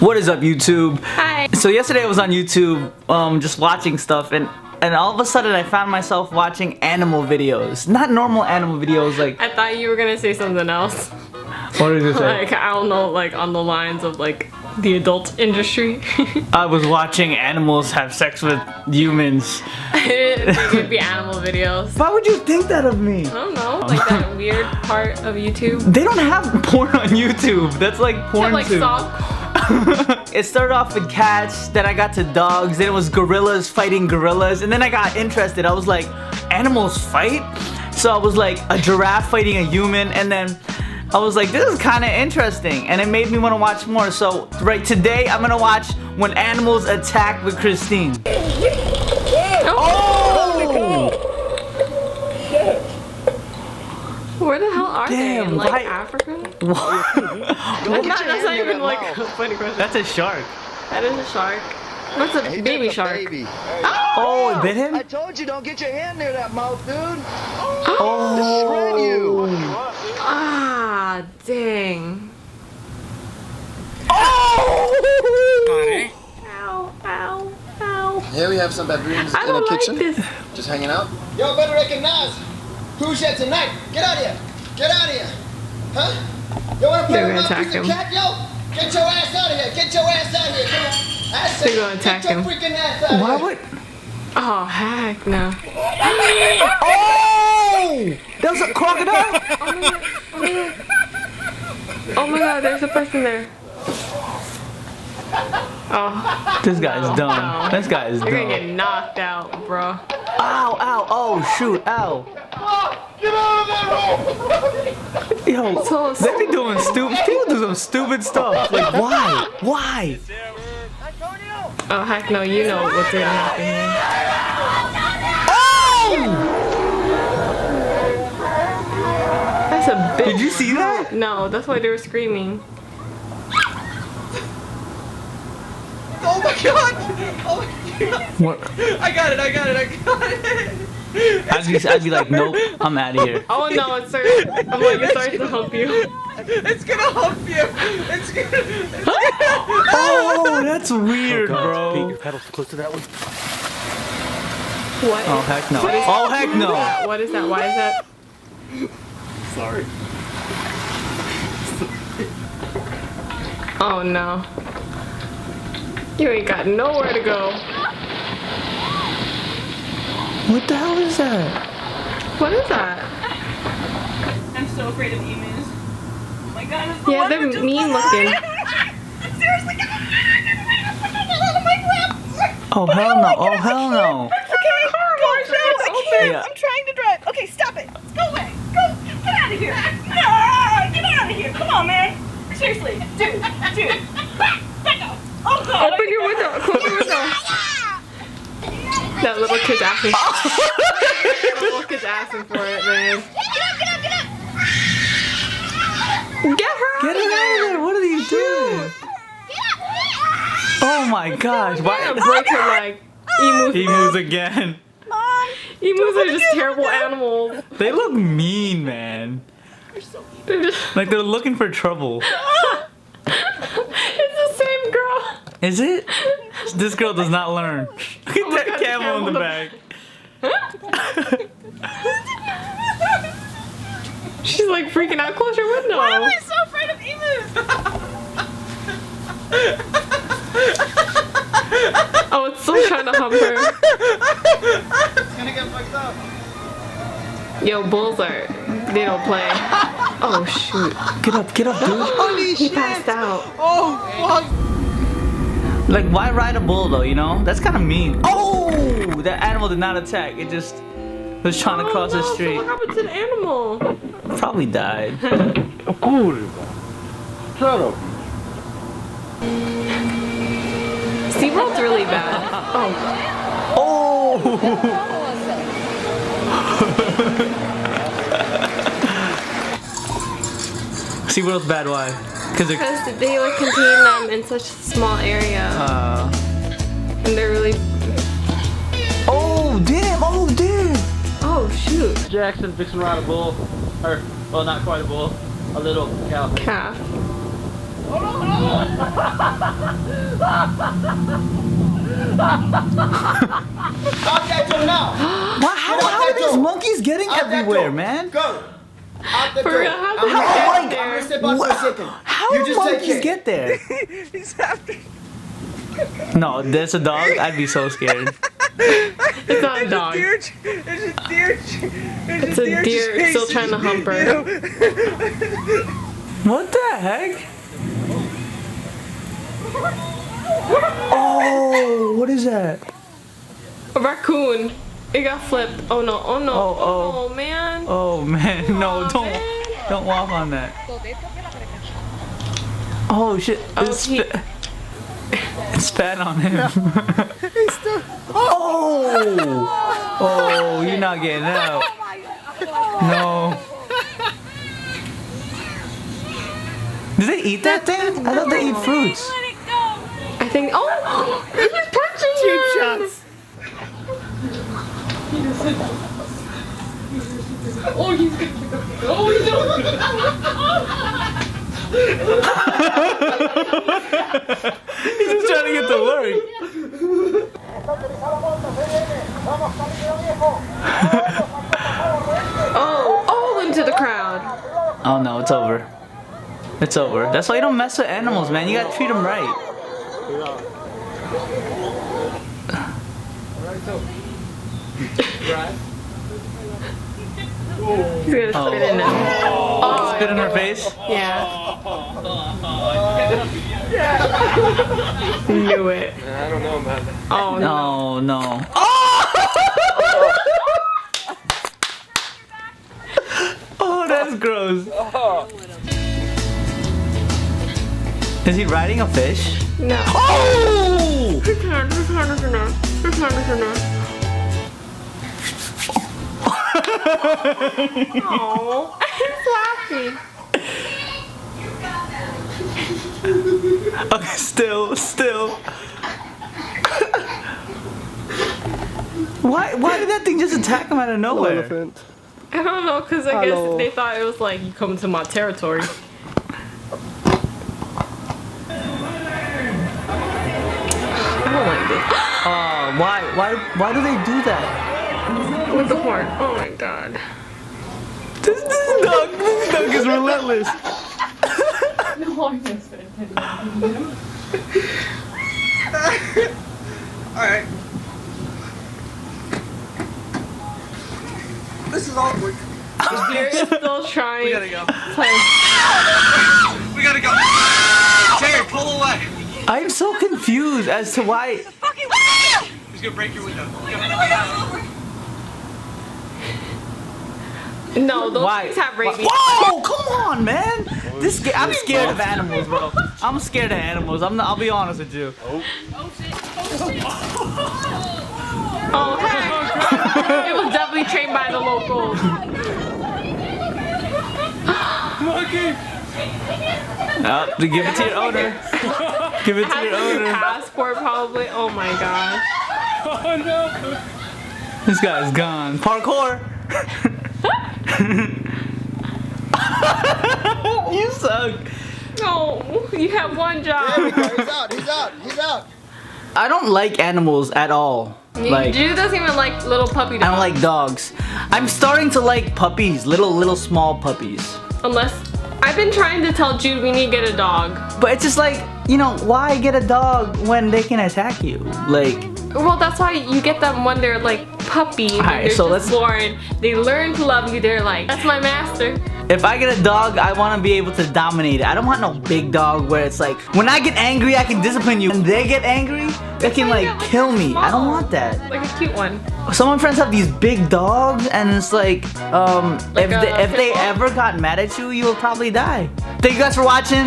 What is up, YouTube? Hi. So yesterday I was on YouTube just watching stuff, and all of a sudden I found myself watching animal videos. Not normal animal videos like... I thought you were gonna say something else. What did you say? Like, I don't know, like on the lines of like the adult industry. I was watching animals have sex with humans. I didn't think it'd be animal videos. Why would you think that of me? I don't know, like that weird part of YouTube. They don't have porn on YouTube. That's like porn Like too. soft. It started off with cats, then I got to dogs, then it was gorillas fighting gorillas, and then I got interested. I was like, animals fight? So I was like, a giraffe fighting a human, and then I was like, this is kind of interesting, and it made me want to watch more. So right today, I'm gonna watch When Animals Attack with Christine. Where the hell are they? Damn, In like why- Africa? What? That's not even like a funny question. That's a shark. That is a shark. What's a Hey, baby that's a shark? baby. Oh, it bit him? I told you, don't get your hand near that mouth, dude. Oh. Shred you. Ah, dang. Oh! Ow, ow, ow. Here we have some baboons I in the don't like kitchen. this. Just hanging out. Y'all better recognize who's here tonight. Get out of here. Get out of here. Huh? You wanna play They're with gonna my attack piece of him. cat, yo? Get your ass out of here. Get your ass out of here. Come on. I said, They're gonna attack get your him. freaking ass out of Why here. would... Oh, heck no. Oh! There was a crocodile? Oh my god, there's a person there. Oh, This guy's dumb. This guy is you're gonna dumb. get knocked out, bro. Ow, ow, oh, shoot, ow. Get out of that hole. Yo, So they be doing stupid, people do some stupid stuff. Like, why? Why? Oh, heck no, you know what's gonna happen here. That's a big... Did you see that? No, that's why they were screaming. Oh my god. Oh my god. What? I got it. I'd be like, nope, I'm out of here. Oh no, it's starting... I'm like, it's starting to hump you. It's gonna hump you. It's gonna... Oh, that's weird, bro. pedals close to that one. What? Oh, heck no. Oh, heck no. What is that? Why is that? Sorry. Oh no. You ain't got nowhere to go. What the hell is that? What is that? I'm so afraid of emus. Oh my god, it's the Yeah, one they're that just- mean looking. Seriously, get out of my lap. Oh, hell no. Oh, hell no. Okay, go, I can't. Yeah. I'm trying to drive. Okay, stop it. Go away. Go. Get out of here. Ah, get out of here. Come on, man. Seriously, dude. Back up. Oh god. Open your window. Close your window. That little kid's asking. That little kid's asking for it, man. Get up. Get her Get out of it out of there. there. What are you doing? Oh my gosh. Why Why? break her leg? Emus. He moves again. Emus are just terrible animals. They look mean, man. They're just... Like they're looking for trouble. It's the same girl. Is it? This girl does not learn. Look at that God, camel in the back. She's like freaking out. Close your window. Why am I so afraid of emus? Oh, it's still trying to hump her. It's gonna get fucked up. Yo, bulls are... They don't play. Oh, shoot. Get up, dude. Holy He shit. passed out. Oh fuck. Like, why ride a bull though, you know? That's kind of mean. Oh! That animal did not attack. It just was trying to cross the So street. what happened to the animal? Probably died. SeaWorld's really bad. Oh. Oh! SeaWorld's bad, why? Because they're... Because they like contain them in such a small area. And they're really... Oh, damn! Oh, damn! Oh, shoot. Jackson fixing to ride a bull, or well, not quite a bull, a little cow. Calf. Out that door now. Wow, how are these monkeys getting Out that everywhere, door. man? Go. Out the For door. real, how I'm did gonna they step- get I'm there? gonna step out for a second. How You do just take monkeys care. get there? He's after. No, there's a dog. I'd be so scared. It's not a dog. There's a deer. It's a deer still trying to hump her. What the heck? Oh, what is that? A raccoon. It got flipped. Oh no, oh no. Oh, Oh, man. Oh man, no, Aw, don't man. don't walk on that. Oh shit! Oh, It spat on him. Oh, you're not getting out. No. Do they eat that thing? I thought they eat fruits. I think. Oh! He's punching Cheap him. shots. Oh, he's gonna. Oh, he's He's just trying to get to work. Oh, all into the crowd. Oh no, it's over. It's over. That's why you don't mess with animals, man. You gotta treat them right. He's gonna spit in them. Oh, Spit in her face. yeah. Knew it. I don't know about that. Oh no. No, no. Oh, that's gross. Is he riding a fish? No. Oh! Oh, he's laughing. Okay, still. Why did that thing just attack him out of nowhere? Elephant. I don't know, cause I Hello. guess they thought it was like you come to my territory. I don't like this. Why do they do that? With the horn. Oh my god. This dog is relentless. Alright. This is awkward. Jerry's still trying. We gotta go. Play. We gotta go. Terry, pull away. I'm so confused as to why. He's gonna break your window. No, those Why? things have rabies. Whoa! Come on, man. I'm scared of animals, bro. I'm scared of animals. I'll be honest with you. Oh heck! It was definitely trained by the locals. Oh, give it to your owner. Give it to Has your a owner. passport probably. Oh my gosh. Oh no. This guy's gone. Parkour. You suck. No, you have one job. There we go. He's out. He's out. He's out. I don't like animals at all. Like, Jude doesn't even like little puppy dogs. I don't like dogs. I'm starting to like puppies, little small puppies. Unless I've been trying to tell Jude we need to get a dog. But it's just like, you know, why get a dog when they can attack you? Like, Well, that's why you get them when they're like puppy. When Alright, they're so just born. They learn to love you. They're like, that's my master. if I get a dog, I want to be able to dominate it. I don't want no big dog where it's like, when I get angry, I can discipline you. When they get angry, they can like kill me. I don't want that. Like a cute one. Some of my friends have these big dogs, and it's like, Like if a they pit bull? ever got mad at you, you will probably die. Thank you guys for watching.